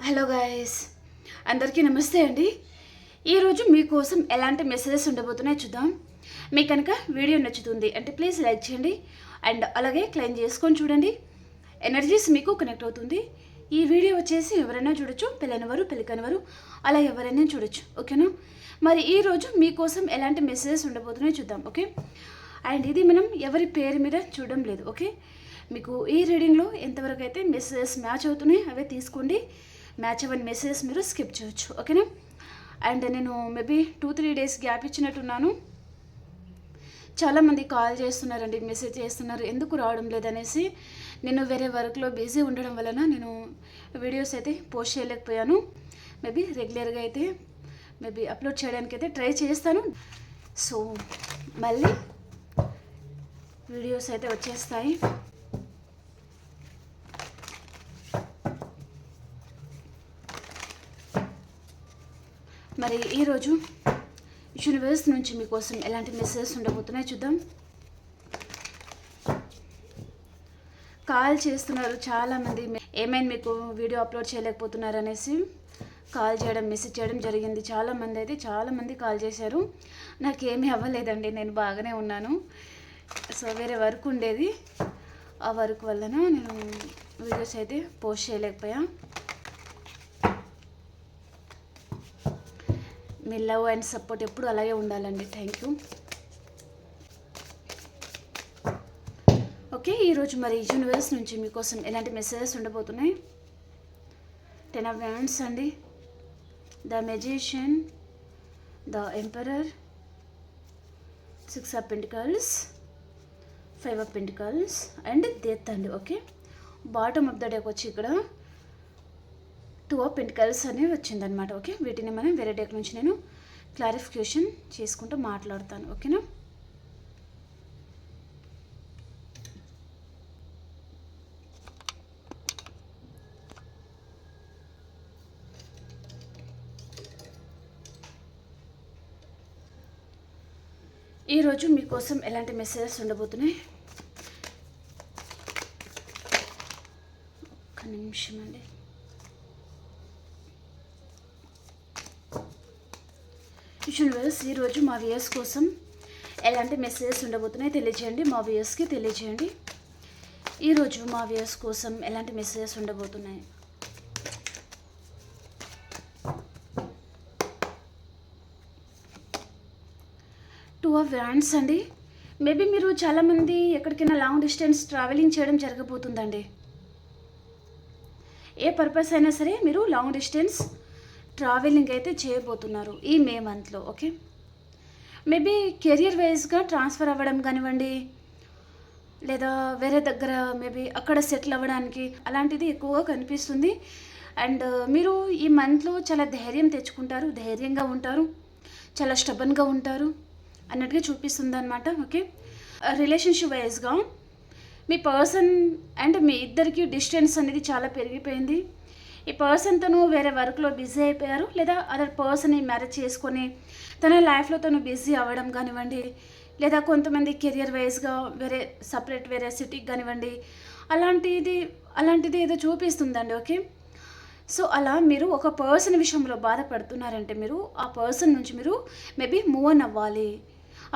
Hello guys, అందరికీ నమస్తే అండి. ఈరోజు మీకోసం ఎలాంటి మెసేజెస్ ఉండబోతున్నాయో చూద్దాం. మీకు కనుక వీడియో నచ్చుతుంది అంటే ప్లీజ్ లైక్ చేయండి అండ్ అలాగే క్లెయిమ్ చేసుకొని చూడండి. ఎనర్జీస్ మీకు కనెక్ట్ అవుతుంది. ఈ వీడియో వచ్చేసి ఎవరైనా చూడొచ్చు, పెళ్ళైనవారు పెళ్ళికనివారు అలా ఎవరైనా చూడొచ్చు. ఓకేనా? మరి ఈరోజు మీకోసం ఎలాంటి మెసేజెస్ ఉండబోతున్నాయో చూద్దాం. ఓకే, అండ్ ఇది మనం ఎవరి పేరు మీద చూడడం లేదు. ఓకే, మీకు ఈ రీడింగ్లో ఎంతవరకు అయితే మెసేజెస్ మ్యాచ్ అవుతున్నాయి అవే తీసుకోండి. మ్యాచ్ అవ్వని మెసేజెస్ మీరు స్కిప్ చేయొచ్చు. ఓకేనా? అండ్ నేను మేబీ 2-3 డేస్ గ్యాప్ ఇచ్చినట్టున్నాను. చాలామంది కాల్ చేస్తున్నారండి, మెసేజ్ చేస్తున్నారు, ఎందుకు రావడం లేదనేసి. నేను వేరే వర్క్లో బిజీ ఉండడం వలన నేను వీడియోస్ అయితే పోస్ట్ చేయలేకపోయాను. మేబీ రెగ్యులర్గా అయితే అప్లోడ్ చేయడానికి అయితే ట్రై చేస్తాను. సో మళ్ళీ వీడియోస్ అయితే వచ్చేస్తాయి. మరి ఈరోజు యూనివర్స్ నుంచి మీకోసం ఎలాంటి మెసేజెస్ ఉండబోతున్నాయో చూద్దాం. కాల్ చేస్తున్నారు చాలామంది, ఏమైనా మీకు వీడియో అప్లోడ్ చేయలేకపోతున్నారు అనేసి కాల్ చేయడం, మెసేజ్ చేయడం జరిగింది. చాలామంది కాల్ చేశారు. నాకేమీ అవ్వలేదండి, నేను బాగానే ఉన్నాను. సో వేరే వర్క్ ఉండేది, ఆ వర్క్ వలన నేను వీడియోస్ అయితే పోస్ట్ చేయలేకపోయా. మీ లవ్ అండ్ సపోర్ట్ ఎప్పుడు అలాగే ఉండాలండి. Thank you. ఓకే, ఈరోజు మరి యూనివర్స్ నుంచి మీకోసం ఎలాంటి మెసేజెస్ ఉండబోతున్నాయి? 10 of Wands అండి, the magician, the emperor, 6 of Pentacles, 5 of Pentacles and death అండి. Okay, bottom of the deck వచ్చి ఇక్కడ 2 of Pentacles అనేవి వచ్చిందనమాట. ఓకే, వీటిని మనం వేరే డెక్ నుంచి నేను క్లారిఫికేషన్ చేసుకుంటూ మాట్లాడతాను. ఓకేనా? ఈరోజు మీకోసం ఎలాంటి మెసేజెస్ ఉండబోతున్నాయి? ఒక్క నిమిషం అండి. యూనివర్స్ ఈరోజు మా వ్యూయర్స్ కోసం ఎలాంటి మెసేజెస్ ఉండబోతున్నాయి తెలియజేయండి. మా వ్యూయర్స్కి తెలియజేయండి. ఈరోజు మా వ్యూయర్స్ కోసం ఎలాంటి మెసేజెస్ ఉండబోతున్నాయి? టూ ఆఫ్ వ్యాండ్స్ అండి. మేబీ మీరు చాలామంది ఎక్కడికైనా లాంగ్ డిస్టెన్స్ ట్రావెలింగ్ చేయడం జరగబోతుందండి. ఏ పర్పస్ అయినా సరే మీరు లాంగ్ డిస్టెన్స్ ట్రావెలింగ్ అయితే చేయబోతున్నారు ఈ మే మంత్లో. ఓకే, మేబీ కెరియర్ వైజ్గా ట్రాన్స్ఫర్ అవ్వడం కానివ్వండి, లేదా వేరే దగ్గర మేబీ అక్కడ సెటిల్ అవ్వడానికి అలాంటిది ఎక్కువగా కనిపిస్తుంది. అండ్ మీరు ఈ మంత్లో చాలా ధైర్యం తెచ్చుకుంటారు, ధైర్యంగా ఉంటారు, చాలా స్టబన్గా ఉంటారు అన్నట్టుగా చూపిస్తుంది అనమాట. ఓకే, రిలేషన్షిప్ వైజ్గా మీ పర్సన్ అండ్ మీ ఇద్దరికి డిస్టెన్స్ అనేది చాలా పెరిగిపోయింది. ఈ పర్సన్ తను వేరే వర్క్లో బిజీ అయిపోయారు, లేదా అదర్ పర్సన్ని మ్యారేజ్ చేసుకొని తన లైఫ్లో తను బిజీ అవ్వడం కానివ్వండి, లేదా కొంతమంది కెరియర్ వైజ్గా వేరే సిటీకి కానివ్వండి, అలాంటిది ఏదో చూపిస్తుందండి. ఓకే, సో అలా మీరు ఒక పర్సన్ విషయంలో బాధపడుతున్నారంటే మీరు ఆ పర్సన్ నుంచి మీరు మేబీ మూవ్ ఆన్ అవ్వాలి.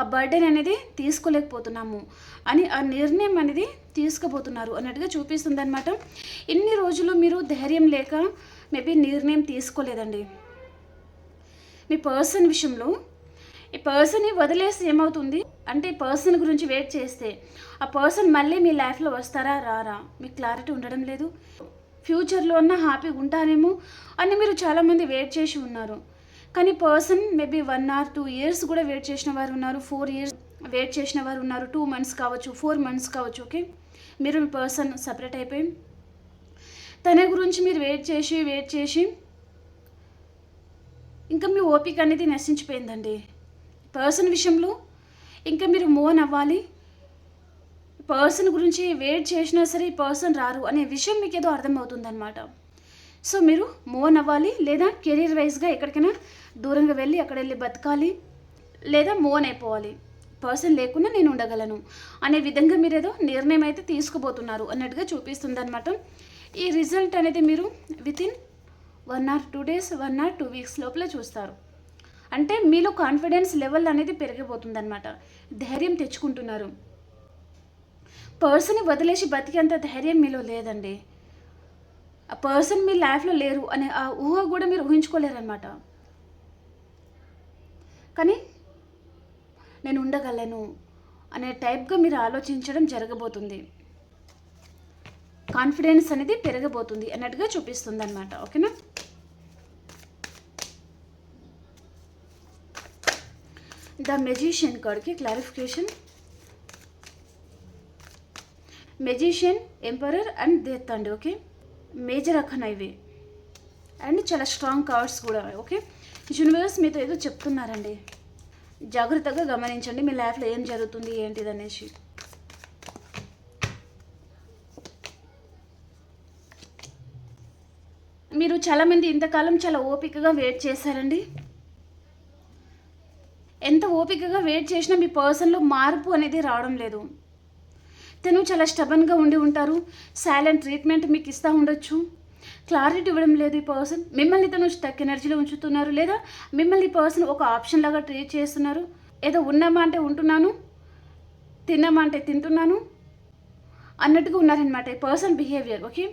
ఆ బర్డెన్ అనేది తీసుకోలేకపోతున్నాము అని ఆ నిర్ణయం అనేది తీసుకోబోతున్నారు అన్నట్టుగా చూపిస్తుంది అనమాట. ఇన్ని రోజులు మీరు ధైర్యం లేక మేబీ నిర్ణయం తీసుకోలేదండి. మీ పర్సన్ విషయంలో ఈ పర్సన్ని వదిలేసి ఏమవుతుంది అంటే ఈ పర్సన్ గురించి వెయిట్ చేస్తే ఆ పర్సన్ మళ్ళీ మీ లైఫ్లో వస్తారా రారా మీకు క్లారిటీ ఉండడం లేదు. ఫ్యూచర్లో అన్నా హ్యాపీగా ఉంటారేమో అని మీరు చాలామంది వెయిట్ చేసి ఉన్నారు. కానీ పర్సన్ మేబీ 1 or 2 years కూడా వెయిట్ చేసిన వారు ఉన్నారు, 4 years వెయిట్ చేసిన వారు ఉన్నారు, 2 months కావచ్చు, 4 months కావచ్చు. ఓకే, మీరు మీ పర్సన్ సపరేట్ అయిపోయి తన గురించి మీరు వెయిట్ చేసి ఇంకా మీ ఓపిక అనేది నశించిపోయిందండి. పర్సన్ విషయంలో ఇంకా మీరు మూవ్ ఆన్ అవ్వాలి. పర్సన్ గురించి వెయిట్ చేసినా సరే ఈ పర్సన్ రారు అనే విషయం మీకు ఏదో అర్థమవుతుందన్నమాట. సో మీరు మూవ్ ఆన్ అవ్వాలి, లేదా కెరీర్ వైజ్గా ఎక్కడికైనా దూరంగా వెళ్ళి అక్కడ వెళ్ళి బతకాలి, లేదా మూవ్ ఆన్ అయిపోవాలి. పర్సన్ లేకుండా నేను ఉండగలను అనే విధంగా మీరు ఏదో నిర్ణయం అయితే తీసుకోబోతున్నారు అన్నట్టుగా చూపిస్తుంది అనమాట. ఈ రిజల్ట్ అనేది మీరు within 1 or 2 days, 1 or 2 weeks లోపల చూస్తారు. అంటే మీలో కాన్ఫిడెన్స్ లెవెల్ అనేది పెరిగిపోతుందన్నమాట. ధైర్యం తెచ్చుకుంటున్నారు. పర్సన్ని వదిలేసి బతికేంత ధైర్యం మీలో లేదండి. ఆ పర్సన్ మీ లైఫ్లో లేరు అనే ఆ ఊహ కూడా మీరు ఊహించుకోలేరన్నమాట. కానీ నేను ఉండగలను అనే టైప్గా మీరు ఆలోచించడం జరగబోతుంది. కాన్ఫిడెన్స్ అనేది పెరగబోతుంది అన్నట్టుగా చూపిస్తుంది అనమాట. ఓకేనా? ద మెజిషియన్ కార్డ్కి clarification. Magician, emperor and death అండి. ఓకే, మేజర్ అఖన ఇవి అండ్ చాలా స్ట్రాంగ్ కార్డ్స్ కూడా. ఓకే, యూనివర్స్ మీతో ఏదో చెప్తున్నారండి. జాగ్రత్తగా గమనించండి మీ లైఫ్లో ఏం జరుగుతుంది ఏంటిది అనేసి. మీరు చాలామంది ఇంతకాలం చాలా ఓపికగా వెయిట్ చేశారండి. ఎంత ఓపికగా వెయిట్ చేసినా మీ పర్సన్లో మార్పు అనేది రావడం లేదు. తను చాలా స్టబన్గా ఉండి ఉంటారు. సైలెంట్ ట్రీట్మెంట్ మీకు ఇస్తూ ఉండొచ్చు. క్లారిటీ ఇవ్వడం లేదు ఈ పర్సన్. మిమ్మల్ని తను స్టక్ ఎనర్జీలో ఉంచుతున్నారు, లేదా మిమ్మల్ని ఈ పర్సన్ ఒక ఆప్షన్ లాగా ట్రీట్ చేస్తున్నారు. ఏదో ఉన్నామా అంటే ఉంటున్నాను, తిన్నామా అంటే తింటున్నాను అన్నట్టుగా ఉన్నారనమాట ఈ పర్సన్ బిహేవియర్. ఓకే,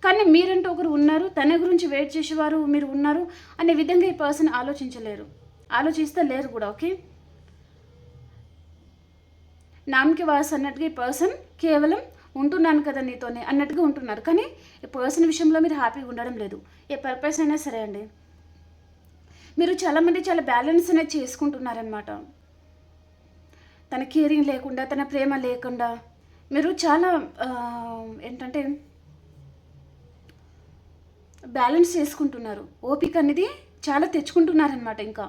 కానీ మీరంటూ ఒకరు ఉన్నారు, తన గురించి వెయిట్ చేసేవారు మీరు ఉన్నారు అనే విధంగా ఈ పర్సన్ ఆలోచిస్తే లేరు కూడా. ఓకే, నామకి వాస్ అన్నట్టుగా ఈ పర్సన్ కేవలం ఉంటున్నాను కదా నీతోనే అన్నట్టుగా ఉంటున్నారు. కానీ ఈ పర్సన్ విషయంలో మీరు హ్యాపీగా ఉండడం లేదు. ఏ పర్పస్ అయినా సరే అండి, మీరు చాలామంది చాలా బ్యాలెన్స్ అనేది చేసుకుంటున్నారనమాట. తన కేరింగ్ లేకుండా, తన ప్రేమ లేకుండా మీరు చాలా ఏంటంటే బ్యాలెన్స్ చేసుకుంటున్నారు. ఓపిక అనేది చాలా తెచ్చుకుంటున్నారనమాట ఇంకా.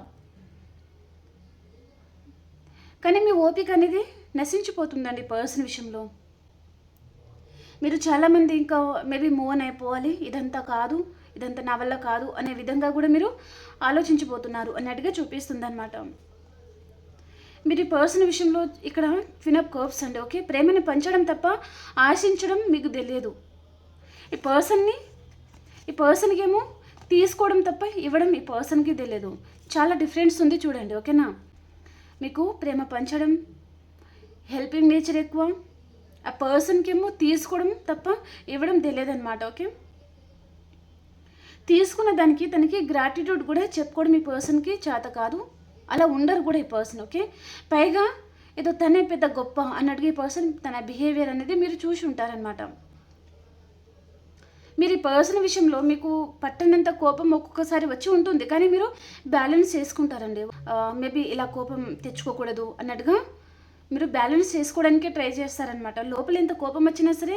కానీ మీ ఓపిక అనేది నశించిపోతుందండి పర్సన్ విషయంలో. మీరు చాలామంది ఇంకా మేబీ మూవ్ ఆన్ అయిపోవాలి, ఇదంతా కాదు, ఇదంతా నా వల్ల కాదు అనే విధంగా కూడా మీరు ఆలోచించిపోతున్నారు అన్నట్టుగా చూపిస్తుంది అనమాట. మీరు ఈ పర్సన్ విషయంలో ఇక్కడ క్వీన్ ఆఫ్ కప్స్ అండి. ఓకే, ప్రేమని పంచడం తప్ప ఆశించడం మీకు తెలియదు. ఈ పర్సన్కి ఏమో తీసుకోవడం తప్ప ఇవ్వడం ఈ పర్సన్కి తెలియదు. చాలా డిఫరెన్స్ ఉంది చూడండి. ఓకేనా? మీకు ప్రేమ పంచడం, హెల్పింగ్ నేచర్ ఎక్కువ. ఆ పర్సన్కి ఏమో తీసుకోవడం తప్ప ఇవ్వడం తెలియదన్నమాట. ఓకే, తీసుకున్న దానికి తనకి గ్రాటిట్యూడ్ కూడా చెప్పుకోవడం ఈ పర్సన్కి చేత కాదు. అలా ఉండరు కూడా ఈ పర్సన్. ఓకే, పైగా ఏదో తనే పెద్ద గొప్ప అన్నట్టుగా ఈ పర్సన్ తన బిహేవియర్ అనేది మీరు చూసి ఉంటారనమాట. మీరు ఈ పర్సన్ విషయంలో మీకు పట్టనంత కోపం ఒక్కొక్కసారి వచ్చి ఉంటుంది, కానీ మీరు బ్యాలెన్స్ చేసుకుంటారండి. మేబీ ఇలా కోపం తెచ్చుకోకూడదు అన్నట్టుగా మీరు బ్యాలెన్స్ చేసుకోవడానికే ట్రై చేస్తారనమాట. లోపల ఎంత కోపం వచ్చినా సరే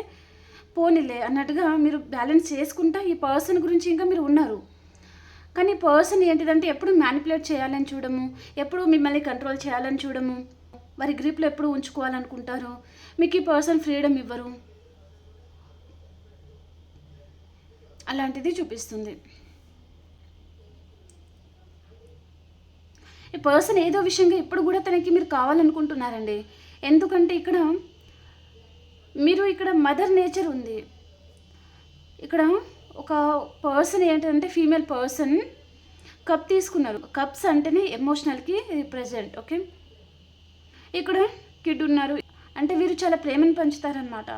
పోనీలే అన్నట్టుగా మీరు బ్యాలెన్స్ చేసుకుంటా ఈ పర్సన్ గురించి ఇంకా మీరు ఉన్నారు. కానీ పర్సన్ ఏంటిదంటే ఎప్పుడు మ్యానిపులేట్ చేయాలని చూడము, ఎప్పుడు మిమ్మల్ని కంట్రోల్ చేయాలని చూడము, వారి గ్రిప్లో ఎప్పుడు ఉంచుకోవాలనుకుంటారు. మీకు ఈ పర్సన్ ఫ్రీడమ్ ఇవ్వరు. అలాంటిది చూపిస్తుంది. ఈ పర్సన్ ఏదో విషయంగా ఇప్పుడు కూడా తనకి మీరు కావాలనుకుంటున్నారండి. ఎందుకంటే ఇక్కడ మదర్ నేచర్ ఉంది. ఇక్కడ ఒక పర్సన్ ఏంటంటే ఫీమేల్ పర్సన్ కప్ తీసుకున్నారు. కప్స్ అంటేనే ఎమోషనల్కి రిప్రజెంట్. ఓకే, ఇక్కడ కిడ్ ఉన్నారు అంటే వీరు చాలా ప్రేమను పంచుతారనమాట.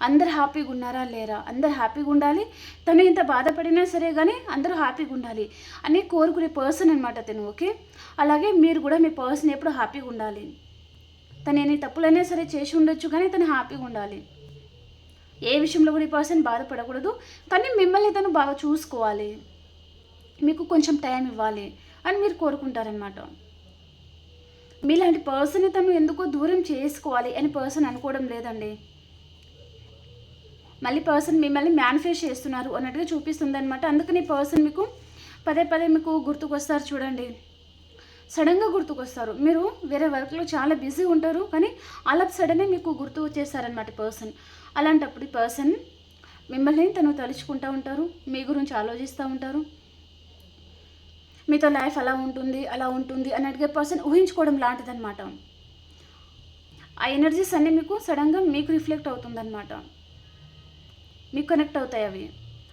అందరు హ్యాపీగా ఉన్నారా లేరా, అందరు హ్యాపీగా ఉండాలి, తను ఇంత బాధపడినా సరే కానీ అందరూ హ్యాపీగా ఉండాలి అని కోరుకునే పర్సన్ అనమాట తను. ఓకే, అలాగే మీరు కూడా మీ పర్సన్ ఎప్పుడు హ్యాపీగా ఉండాలి. తను ఎన్ని తప్పులైనా సరే చేసి ఉండొచ్చు, కానీ తను హ్యాపీగా ఉండాలి. ఏ విషయంలో కూడా ఈ పర్సన్ బాధపడకూడదు, కానీ మిమ్మల్ని తను బాగా చూసుకోవాలి, మీకు కొంచెం టైం ఇవ్వాలి అని మీరు కోరుకుంటారనమాట. మీలాంటి పర్సన్ని తను ఎందుకో దూరం చేసుకోవాలి అని పర్సన్ అనుకోవడం లేదండి. మళ్ళీ పర్సన్ మిమ్మల్ని మేనిఫెస్ట్ చేస్తున్నారు అన్నట్టుగా చూపిస్తుంది అనమాట. అందుకని పర్సన్ మీకు పదే పదే మీకు గుర్తుకొస్తారు చూడండి. సడన్గా గుర్తుకొస్తారు. మీరు వేరే వర్క్లో చాలా బిజీ ఉంటారు, కానీ అలా సడన్గా మీకు గుర్తు వచ్చేస్తారనమాట పర్సన్. అలాంటప్పుడు ఈ పర్సన్ మిమ్మల్ని తను తలుచుకుంటూ ఉంటారు, మీ గురించి ఆలోచిస్తూ ఉంటారు. మీతో లైఫ్ అలా ఉంటుంది అన్నట్టుగా పర్సన్ ఊహించుకోవడం లాంటిదన్నమాట. ఆ ఎనర్జీస్ అన్నీ మీకు సడన్గా మీకు రిఫ్లెక్ట్ అవుతుందన్నమాట, మీకు కనెక్ట్ అవుతాయి అవి.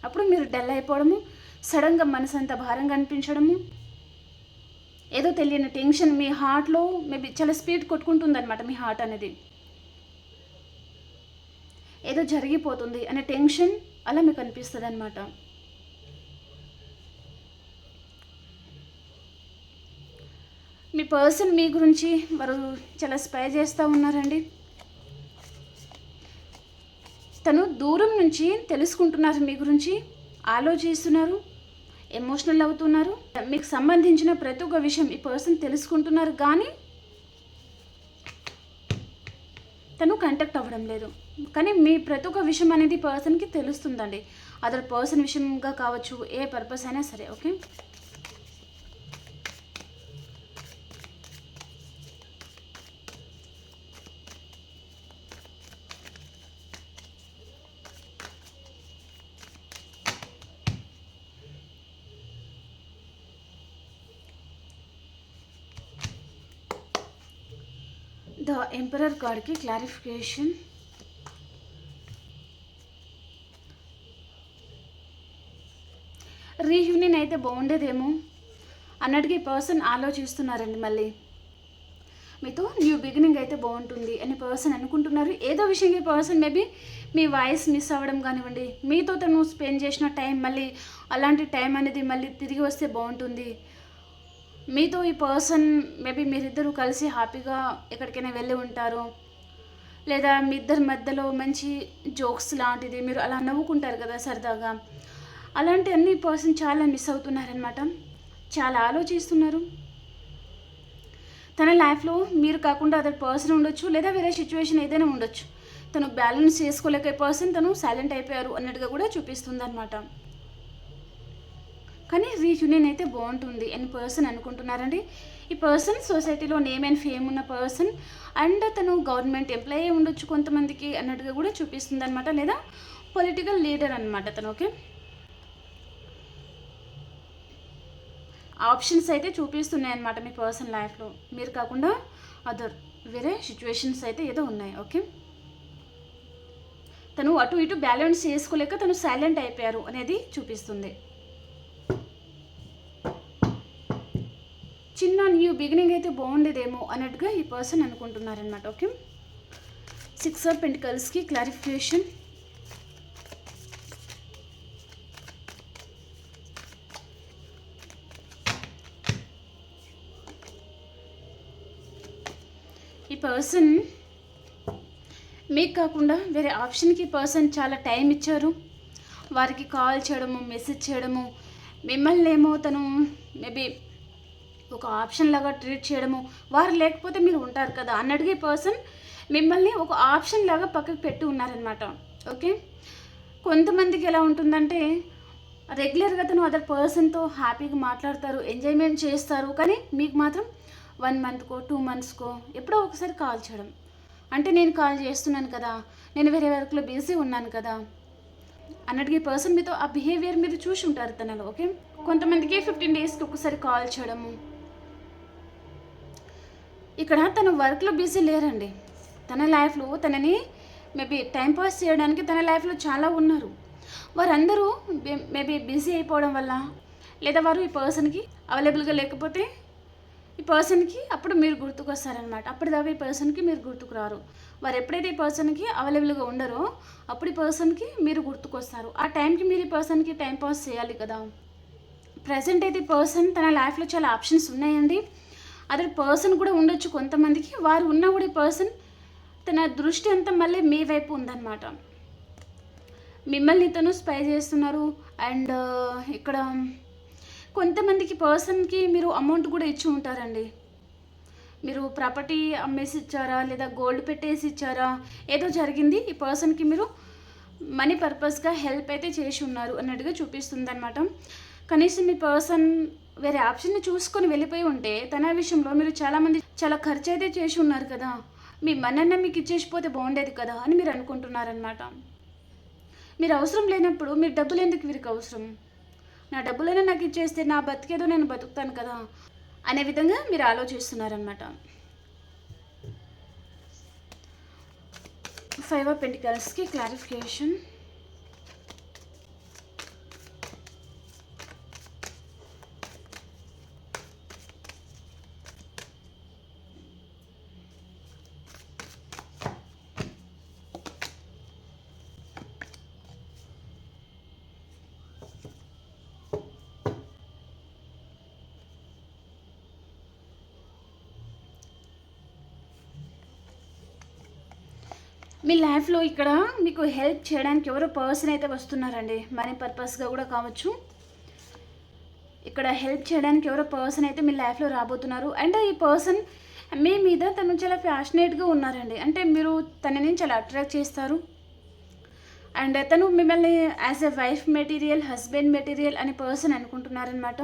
అప్పుడు మీరు డల్ అయిపోవడము, సడన్గా మనసు అంతా భారంగా అనిపించడము, ఏదో తెలియని టెన్షన్ మీ హార్ట్లో మేబీ చాలా స్పీడ్ కొట్టుకుంటుంది అనమాట. మీ హార్ట్ అనేది ఏదో జరిగిపోతుంది అనే టెన్షన్ అలా మీకు అనిపిస్తుంది అనమాట. మీ పర్సన్ మీ గురించి వారు చాలా స్పై చేస్తూ ఉన్నారండి. తను దూరం నుంచి తెలుసుకుంటున్నారు, మీ గురించి ఆలోచిస్తున్నారు, ఎమోషనల్ అవుతున్నారు. మీకు సంబంధించిన ప్రతి ఒక్క విషయం ఈ పర్సన్ తెలుసుకుంటున్నారు, కానీ తను కాంటాక్ట్ అవ్వడం లేదు. కానీ మీ ప్రతి ఒక్క విషయం అనేది పర్సన్కి తెలుస్తుందండి. అదర్ పర్సన్ విషయంగా కావచ్చు, ఏ పర్పస్ అయినా సరే. ఓకే, ద ఎంపరర్ కార్డ్కి క్లారిఫికేషన్. రీయూనియన్ అయితే బాగుండేదేమో అన్నట్టుగా ఈ పర్సన్ ఆలోచిస్తున్నారండి. మళ్ళీ మీతో న్యూ బిగినింగ్ అయితే బాగుంటుంది అని పర్సన్ అనుకుంటున్నారు. ఏదో విషయంగా ఈ పర్సన్ మేబీ మీ వాయిస్ మిస్ అవ్వడం కానివ్వండి, మీతో తను స్పెండ్ చేసిన టైం మళ్ళీ అలాంటి టైం అనేది మళ్ళీ తిరిగి వస్తే బాగుంటుంది. మీతో ఈ పర్సన్ మేబీ మీరిద్దరూ కలిసి హ్యాపీగా ఎక్కడికైనా వెళ్ళి ఉంటారు, లేదా మీ ఇద్దరి మధ్యలో మంచి జోక్స్ లాంటిది మీరు అలా నవ్వుకుంటారు కదా సరదాగా. అలాంటి అన్ని పర్సన్ చాలా మిస్ అవుతున్నారనమాట. చాలా ఆలోచిస్తున్నారు. తన లైఫ్లో మీరు కాకుండా అదర్ పర్సన్ ఉండొచ్చు, లేదా వేరే సిచ్యువేషన్ ఏదైనా ఉండొచ్చు. తను బ్యాలెన్స్ చేసుకోలేక పర్సన్ తను సైలెంట్ అయిపోయారు అన్నట్టుగా కూడా చూపిస్తుంది అనమాట. కానీ రీయూనియన్ అయితే బాగుంటుంది అని పర్సన్ అనుకుంటున్నారండి. ఈ పర్సన్ సొసైటీలో నేమ్ అండ్ ఫేమ్ ఉన్న పర్సన్, అండ్ తను గవర్నమెంట్ ఎంప్లాయీ ఉండొచ్చు కొంతమందికి అన్నట్టుగా కూడా చూపిస్తుంది అనమాట, లేదా పొలిటికల్ లీడర్ అనమాట తను. ఓకే, ఆప్షన్స్ అయితే చూపిస్తున్నాయి అన్నమాట మీ పర్సన్ లైఫ్లో. మీరు కాకుండా అదర్ వేరే సిచ్యువేషన్స్ అయితే ఏదో ఉన్నాయి. ఓకే, తను అటు ఇటు బ్యాలెన్స్ చేసుకోలేక తను సైలెంట్ అయిపోయారు అనేది చూపిస్తుంది. చిన్న న్యూ బిగినింగ్ అయితే బాగుండేదేమో అన్నట్టుగా ఈ పర్సన్ అనుకుంటున్నారనమాట. ఓకే, 6 ఆఫ్ పెంటికల్స్కి క్లారిఫికేషన్. ఈ పర్సన్ మీకు కాకుండా వేరే ఆప్షన్కి పర్సన్ చాలా టైం ఇచ్చారు. వారికి కాల్ చేయడము, మెసేజ్ చేయడము, మిమ్మల్ని ఏమో తను మేబీ ఒక ఆప్షన్ లాగా ట్రీట్ చేయడము, వారు లేకపోతే మీరు ఉంటారు కదా అన్నట్టుగా ఈ పర్సన్ మిమ్మల్ని ఒక ఆప్షన్ లాగా పక్కకు పెట్టి ఉన్నారనమాట. ఓకే, కొంతమందికి ఎలా ఉంటుందంటే రెగ్యులర్గా తను అదర్ పర్సన్తో హ్యాపీగా మాట్లాడతారు, ఎంజాయ్మెంట్ చేస్తారు, కానీ మీకు మాత్రం 1 మంత్కో 2 మంత్స్కో ఎప్పుడో ఒకసారి కాల్ చేయడం. అంటే నేను కాల్ చేస్తున్నాను కదా, నేను వేరే వర్క్లో బిజీ ఉన్నాను కదా అన్నట్టుగా ఈ పర్సన్ మీతో ఆ బిహేవియర్ మీరు చూసి ఉంటారు తనలో. ఓకే, కొంతమందికి 15 డేస్కి ఒకసారి కాల్ చేయడము. ఇక్కడ తను వర్క్లో బిజీ లేరండి. తన లైఫ్లో తనని మేబీ టైంపాస్ చేయడానికి తన లైఫ్లో చాలా ఉన్నారు. వారందరూ మేబీ బిజీ అయిపోవడం వల్ల, లేదా వారు ఈ పర్సన్కి అవైలబుల్గా లేకపోతే ఈ పర్సన్కి అప్పుడు మీరు గుర్తుకొస్తారనమాట. అప్పటిదాకా ఈ పర్సన్కి మీరు గుర్తుకు రారు. వారు ఎప్పుడైతే ఈ పర్సన్కి అవైలబుల్గా ఉండరో అప్పుడు ఈ పర్సన్కి మీరు గుర్తుకొస్తారు. ఆ టైంకి మీరు ఈ పర్సన్కి టైంపాస్ చేయాలి కదా. ప్రజెంట్ అయితే ఈ పర్సన్ తన లైఫ్లో చాలా ఆప్షన్స్ ఉన్నాయండి. అదే పర్సన్ కూడా ఉండొచ్చు కొంతమందికి. వారు ఉన్న కూడా ఈ పర్సన్ తన దృష్టి అంతా మళ్ళీ మీ వైపు ఉందన్నమాట. మిమ్మల్ని తను స్పై చేస్తున్నారు. అండ్ ఇక్కడ కొంతమందికి పర్సన్కి మీరు అమౌంట్ కూడా ఇచ్చి ఉంటారండి. మీరు ప్రాపర్టీ అమ్మేసి ఇచ్చారా, లేదా గోల్డ్ పెట్టేసి ఇచ్చారా, ఏదో జరిగింది. ఈ పర్సన్కి మీరు మనీ పర్పస్గా హెల్ప్ అయితే చేసి ఉన్నారు అన్నట్టుగా చూపిస్తుంది అనమాట. కనీసం మీ పర్సన్ వేరే ఆప్షన్ని చూసుకొని వెళ్ళిపోయి ఉంటే తన విషయంలో మీరు చాలామంది చాలా ఖర్చు అయితే చేసి ఉన్నారు కదా, మీ మనన్న మీకు ఇచ్చేసిపోతే బాగుండేది కదా అని మీరు అనుకుంటున్నారనమాట. మీరు అవసరం లేనప్పుడు మీరు డబ్బులు ఎందుకు వీరికి అవసరం, నా డబ్బులైనా నాకు ఇచ్చేస్తే నా బతికేదో నేను బతుకుతాను కదా అనే విధంగా మీరు ఆలోచిస్తున్నారనమాట. 5 ఆఫ్ పెంటికల్స్కి క్లారిఫికేషన్. మీ లైఫ్లో ఇక్కడ మీకు హెల్ప్ చేయడానికి ఎవరో పర్సన్ అయితే వస్తున్నారండి. మనీ పర్పస్గా కూడా కావచ్చు. ఇక్కడ హెల్ప్ చేయడానికి ఎవరో పర్సన్ అయితే మీ లైఫ్లో రాబోతున్నారు. అండ్ ఈ పర్సన్ మీ మీద తను చాలా ఫ్యాషనేట్గా ఉన్నారండి. అంటే మీరు తనని చాలా అట్రాక్ట్ చేస్తారు. అండ్ తను మిమ్మల్ని as a wife material, husband material అనే పర్సన్ అనుకుంటున్నారనమాట.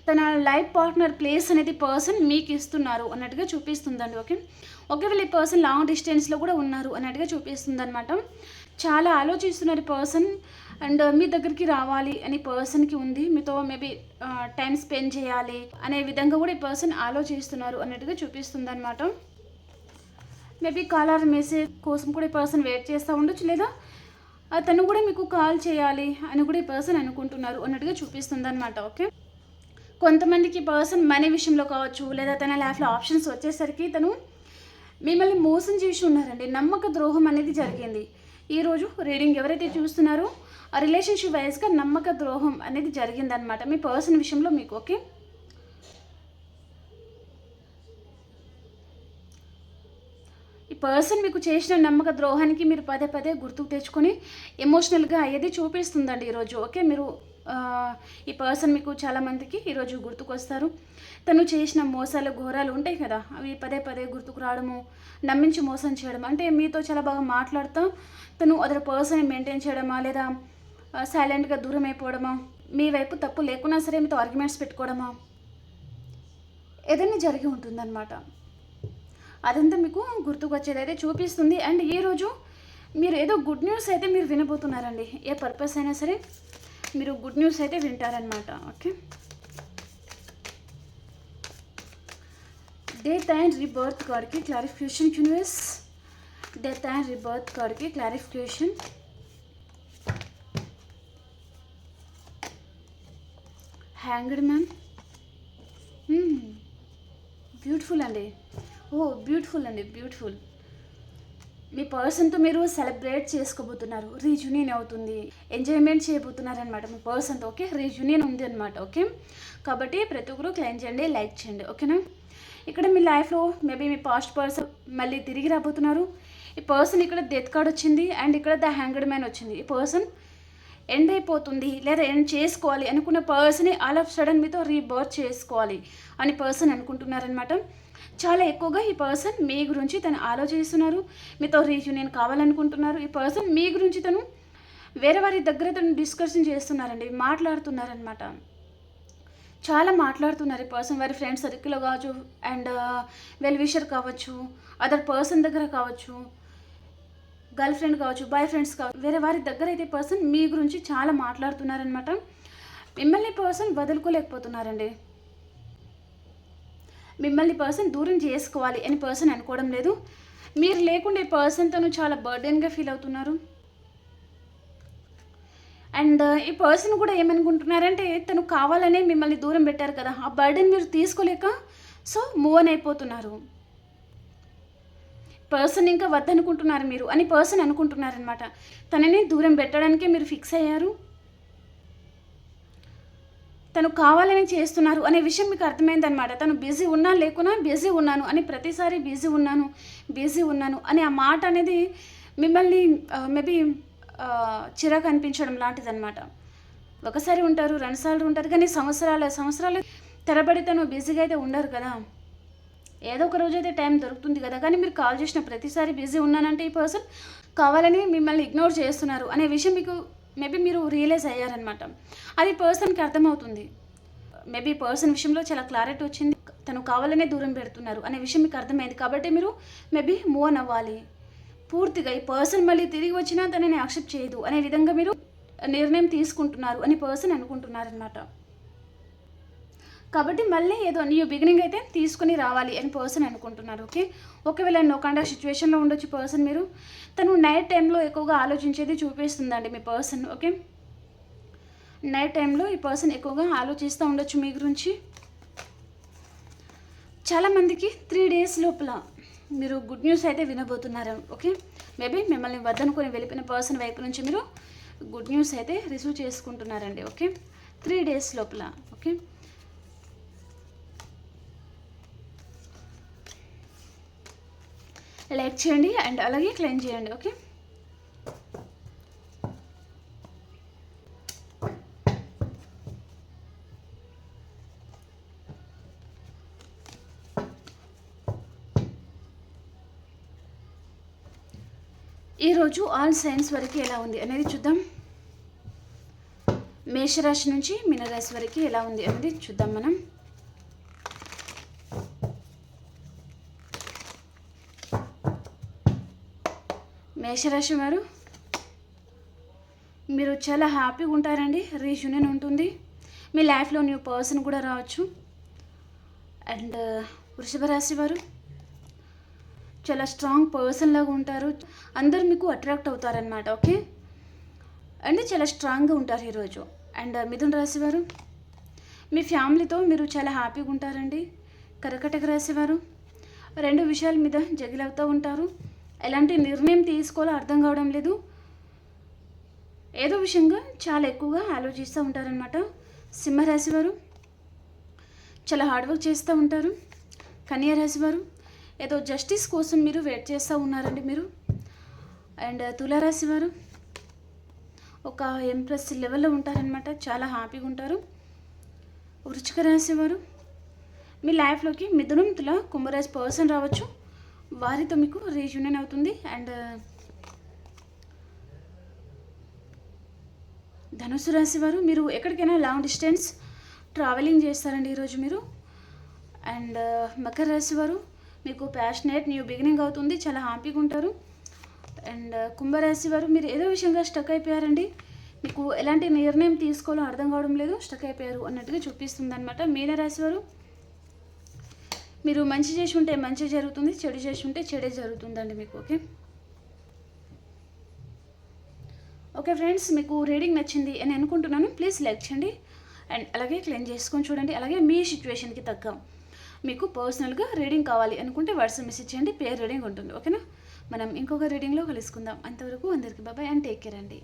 తన లైఫ్ పార్ట్నర్ ప్లేస్ అనేది పర్సన్ మీకు ఇస్తున్నారు అన్నట్టుగా చూపిస్తుందండి. ఒకవేళ ఈ పర్సన్ లాంగ్ డిస్టెన్స్లో కూడా ఉన్నారు అన్నట్టుగా చూపిస్తుంది అనమాట. చాలా ఆలోచిస్తున్నారు పర్సన్. అండ్ మీ దగ్గరికి రావాలి అని పర్సన్కి ఉంది. మీతో మేబీ టైం స్పెండ్ చేయాలి అనే విధంగా కూడా ఈ పర్సన్ ఆలోచిస్తున్నారు అన్నట్టుగా చూపిస్తుంది అనమాట. మేబీ కాల్ ఆర్ మెసేజ్ కోసం కూడా ఈ పర్సన్ వెయిట్ చేస్తూ ఉండొచ్చు, లేదా తను కూడా మీకు కాల్ చేయాలి అని కూడా ఈ పర్సన్ అనుకుంటున్నారు అన్నట్టుగా చూపిస్తుంది అనమాట. కొంతమందికి పర్సన్ మనీ విషయంలో కావచ్చు, లేదా తన లైఫ్లో ఆప్షన్స్ వచ్చేసరికి తను మిమ్మల్ని మోసం చేసి ఉన్నారండి. నమ్మక ద్రోహం అనేది జరిగింది. ఈరోజు రీడింగ్ ఎవరైతే చూస్తున్నారో ఆ రిలేషన్షిప్ వైజ్గా నమ్మక ద్రోహం అనేది జరిగిందనమాట మీ పర్సన్ విషయంలో మీకు. ఈ పర్సన్ మీకు చేసిన నమ్మక ద్రోహానికి మీరు పదే పదే గుర్తుకు తెచ్చుకొని ఎమోషనల్గా అయ్యేది చూపిస్తుందండి ఈరోజు. మీరు ఈ పర్సన్ మీకు చాలామందికి ఈరోజు గుర్తుకొస్తారు. తను చేసిన మోసాలు, ఘోరాలు ఉంటాయి కదా, అవి పదే పదే గుర్తుకు రావడము, నమ్మించి మోసం చేయడం. అంటే మీతో చాలా బాగా మాట్లాడుతూ తను అదర్ పర్సన్ మెయింటైన్ చేయడమా, లేదా సైలెంట్గా దూరం అయిపోవడమా, మీ వైపు తప్పు లేకున్నా సరే మీతో ఆర్గ్యుమెంట్స్ పెట్టుకోవడమా, ఏదైనా జరిగి ఉంటుందన్నమాట. అదంతా మీకు గుర్తుకు వచ్చేది అయితే చూపిస్తుంది. అండ్ ఈరోజు మీరు ఏదో గుడ్ న్యూస్ అయితే మీరు వినబోతున్నారండి. ఏ పర్పస్ అయినా సరే మీరు గుడ్ న్యూస్ అయితే వింటారనమాట. డెత్ అండ్ రీబర్త్ కార్డ్కి clarification universe. Death and rebirth కార్డ్కి క్లారిఫికేషన్. Hanged man. బ్యూటిఫుల్ అండి. బ్యూటిఫుల్ అండి, బ్యూటిఫుల్. మీ పర్సన్తో మీరు సెలబ్రేట్ చేసుకోబోతున్నారు. రీయూనియన్ అవుతుంది, ఎంజాయ్మెంట్ చేయబోతున్నారనమాట మీ పర్సన్తో. రీయూనియన్ ఉంది అనమాట. కాబట్టి ప్రతి ఒక్కరు క్లైమ్ చేయండి, లైక్ చేయండి. ఓకేనా? ఇక్కడ మీ లైఫ్లో మేబీ మీ పాస్ట్ పర్సన్ మళ్ళీ తిరిగి రాబోతున్నారు. ఈ పర్సన్ ఇక్కడ డెత్ కార్డ్ వచ్చింది, అండ్ ఇక్కడ ద హ్యాంగ్డ్ మ్యాన్ వచ్చింది. ఈ పర్సన్ ఎండ్ అయిపోతుంది లేదా ఎండ్ చేసుకోవాలి అనుకున్న పర్సన్ని ఆల్ ఆఫ్ సడన్ మీతో రీబర్త్ చేసుకోవాలి అని పర్సన్ అనుకుంటున్నారనమాట. చాలా ఎక్కువగా ఈ పర్సన్ మీ గురించి తను ఆలోచిస్తున్నారు. మీతో రీయూనియన్ కావాలనుకుంటున్నారు. ఈ పర్సన్ మీ గురించి తను వేరే వారి దగ్గర తను డిస్కషన్ చేస్తున్నారండి, మాట్లాడుతున్నారనమాట. చాలా మాట్లాడుతున్నారు ఈ పర్సన్. వారి ఫ్రెండ్స్ సర్కిల్లో కావచ్చు, అండ్ వెల్ విషర్ కావచ్చు, అదర్ పర్సన్ దగ్గర కావచ్చు, గర్ల్ ఫ్రెండ్ కావచ్చు, బాయ్ ఫ్రెండ్స్ కావచ్చు, వేరే వారి దగ్గర అయితే పర్సన్ మీ గురించి చాలా మాట్లాడుతున్నారనమాట. మిమ్మల్ని పర్సన్ వదులుకోలేకపోతున్నారండి. మిమ్మల్ని పర్సన్ దూరం చేసుకోవాలి అని పర్సన్ అనుకోవడం లేదు. మీరు లేకుండా ఈ పర్సన్ తను చాలా బర్డెన్గా ఫీల్ అవుతున్నారు. అండ్ ఈ పర్సన్ కూడా ఏమనుకుంటున్నారంటే తను కావాలనే మిమ్మల్ని దూరం పెట్టారు కదా, ఆ బర్డెన్ మీరు తీసుకోలేక మూవ్ ఆన్ అయిపోతున్నారు. పర్సన్ ఇంకా వద్దనుకుంటున్నారు మీరు అని పర్సన్ అనుకుంటున్నారనమాట. తనని దూరం పెట్టడానికే మీరు ఫిక్స్ అయ్యారు. తను కావాలని చేస్తున్నారు అనే విషయం మీకు అర్థమైందనమాట. తను బిజీ ఉన్నా లేకున్నా బిజీ ఉన్నాను అని, ప్రతిసారి బిజీ ఉన్నాను అని ఆ మాట అనేది మిమ్మల్ని మేబీ చిరాకు అనిపించడం లాంటిదనమాట. ఒకసారి ఉంటారు, రెండుసార్లు ఉంటారు, కానీ సంవత్సరాలు తరబడి తను బిజీగా అయితే ఉండరు కదా. ఏదో ఒక రోజు అయితే టైం దొరుకుతుంది కదా. కానీ మీరు కాల్ చేసిన ప్రతిసారి బిజీ ఉన్నానంటే ఈ పర్సన్ కావాలని మిమ్మల్ని ఇగ్నోర్ చేస్తున్నారు అనే విషయం మీకు మేబీ మీరు రియలైజ్ అయ్యారనమాట. అది పర్సన్కి అర్థమవుతుంది. మేబీ పర్సన్ విషయంలో చాలా క్లారిటీ వచ్చింది. తను కావాలనే దూరం పెడుతున్నారు అనే విషయం మీకు అర్థమైంది. కాబట్టి మీరు మేబీ మూవ్ ఆన్ అవ్వాలి పూర్తిగా. ఈ పర్సన్ మళ్ళీ తిరిగి వచ్చినా తనని యాక్సెప్ట్ చేయదు అనే విధంగా మీరు నిర్ణయం తీసుకుంటున్నారు అని పర్సన్ అనుకుంటున్నారనమాట. కాబట్టి మళ్ళీ ఏదో న్యూ బిగినింగ్ అయితే తీసుకుని రావాలి అని పర్సన్ అనుకుంటున్నారు. ఒకవేళ నో కాంటాక్ట్ సిచ్యువేషన్లో ఉండొచ్చు పర్సన్. మీరు తను నైట్ టైంలో ఎక్కువగా ఆలోచించేది చూపిస్తుందండి మీ పర్సన్. నైట్ టైంలో ఈ పర్సన్ ఎక్కువగా ఆలోచిస్తూ ఉండొచ్చు మీ గురించి. చాలామందికి 3 days లోపల మీరు గుడ్ న్యూస్ అయితే వినబోతున్నారు. మేబీ మిమ్మల్ని వద్దనుకొని వెళ్ళిపోయిన పర్సన్ వైపు నుంచి మీరు గుడ్ న్యూస్ అయితే రిసీవ్ చేసుకుంటున్నారండి. ఓకే, 3 days లోపల. ఓకే, లైక్ చేయండి అండ్ అలాగే క్లెయిమ్ చేయండి. ఓకే, ఈరోజు ఆల్ సైన్స్ వరకు ఎలా ఉంది అనేది చూద్దాం. మేషరాశి నుంచి మీనరాశి వరకు ఎలా ఉంది అనేది చూద్దాం మనం. మేషరాశి వారు, మీరు చాలా హ్యాపీగా ఉంటారండి. రీయూనియన్ ఉంటుంది. మీ లైఫ్లో న్యూ పర్సన్ కూడా రావచ్చు. అండ్ వృషభ రాశి వారు, చాలా స్ట్రాంగ్ పర్సన్ లాగా ఉంటారు. అందరు మీకు అట్రాక్ట్ అవుతారనమాట. ఓకే, అండ్ చాలా స్ట్రాంగ్గా ఉంటారు ఈరోజు. అండ్ మిథున రాశి వారు, మీ ఫ్యామిలీతో మీరు చాలా హ్యాపీగా ఉంటారండి. కర్కాటక రాశి వారు, 2 విషయాల మీద జగిల్ అవుతూ ఉంటారు. ఎలాంటి నిర్ణయం తీసుకోవాలో అర్థం కావడం లేదు. ఏదో విషయంగా చాలా ఎక్కువగా ఆలోచిస్తూ ఉంటారనమాట. సింహరాశి వారు, చాలా హార్డ్ వర్క్ చేస్తూ ఉంటారు. కన్యా రాశి వారు, ఏదో జస్టిస్ కోసం మీరు వెయిట్ చేస్తూ ఉన్నారండి మీరు. అండ్ తులారాశి వారు, ఒక ఎంప్రెస్ లెవెల్లో ఉంటారనమాట. చాలా హ్యాపీగా ఉంటారు. వృశ్చిక రాశి వారు, మీ లైఫ్లోకి మిథునం, తుల, కుంభరాశి పర్సన్ రావచ్చు. వారితో మీకు రీయూనియన్ అవుతుంది. అండ్ ధనుసు రాశి వారు, మీరు ఎక్కడికైనా లాంగ్ డిస్టెన్స్ ట్రావెలింగ్ చేస్తారండి ఈరోజు మీరు. అండ్ మకర రాశి వారు, మీకు ప్యాషనేట్ న్యూ బిగినింగ్ అవుతుంది. చాలా హ్యాపీగా ఉంటారు. అండ్ కుంభరాశి వారు, మీరు ఏదో విషయంగా స్టక్ అయిపోయారండి. మీకు ఎలాంటి నిర్ణయం తీసుకోవాలో అర్థం కావడం లేదు, స్టక్ అయిపోయారు అన్నట్టుగా చూపిస్తుంది అనమాట. మీనరాశి వారు, మీరు మంచి చేసి ఉంటే మంచి జరుగుతుంది, చెడు చేసి ఉంటే చెడే జరుగుతుందండి మీకు. ఓకే, ఓకే ఫ్రెండ్స్, మీకు రీడింగ్ నచ్చింది అని అనుకుంటున్నాను. ప్లీజ్ లైక్ చేయండి అండ్ అలాగే క్లెయిమ్ చేసుకొని చూడండి. అలాగే మీ సిచ్యువేషన్కి తగ్గ మీకు పర్సనల్గా రీడింగ్ కావాలి అనుకుంటే వాట్సాప్ మెసేజ్ చేయండి. పేర్ రీడింగ్ ఉంటుంది. ఓకేనా, మనం ఇంకొక రీడింగ్లో కలుసుకుందాం. అంతవరకు అందరికీ బాబాయ్ అండ్ టేక్ కేర్ అండి.